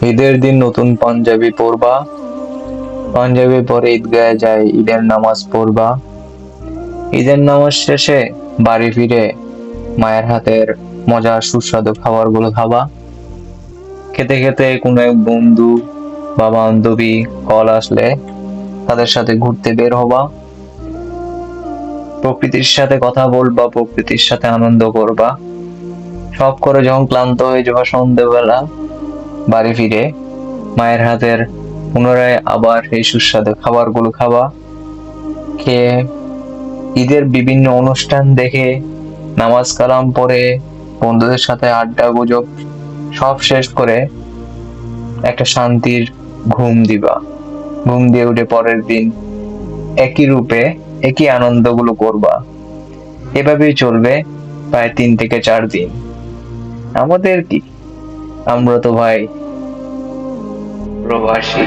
ঈদের দিন নতুন পাঞ্জাবি পরবা, পাঞ্জাবি পরে ঈদগাহে যায় ঈদের নামাজ পড়বা। ঈদের নামাজ শেষে বাড়ি ফিরে মায়ের হাতের মজার সুস্বাদু খাবারগুলো খাবা। খেতে খেতে কোনো এক বন্ধু বা বান্ধবী কল আসলে তাদের সাথে ঘুরতে বের হবা। প্রকৃতির সাথে কথা বলবা, প্রকৃতির সাথে আনন্দ করবা। সব করে যখন ক্লান্ত হয়ে যাবা সন্ধ্যেবেলা বাড়ি ফিরে মায়ের হাতের পুনরায় আবার এই সুস্বাদু খাবারগুলো খাবা। খেয়ে ঈদের বিভিন্ন অনুষ্ঠান দেখে, নামাজ কালাম পড়ে, বন্ধুদের সাথে আড্ডা গুজব সব শেষ করে একটা শান্তির ঘুম দিবা। ঘুম দিয়ে উঠে পরের দিন একই রূপে একই আনন্দগুলো করবা। এভাবেই চলবে প্রায় 3 থেকে 4 দিন। আমাদের কি, আমরা তো ভাই প্রবাসী।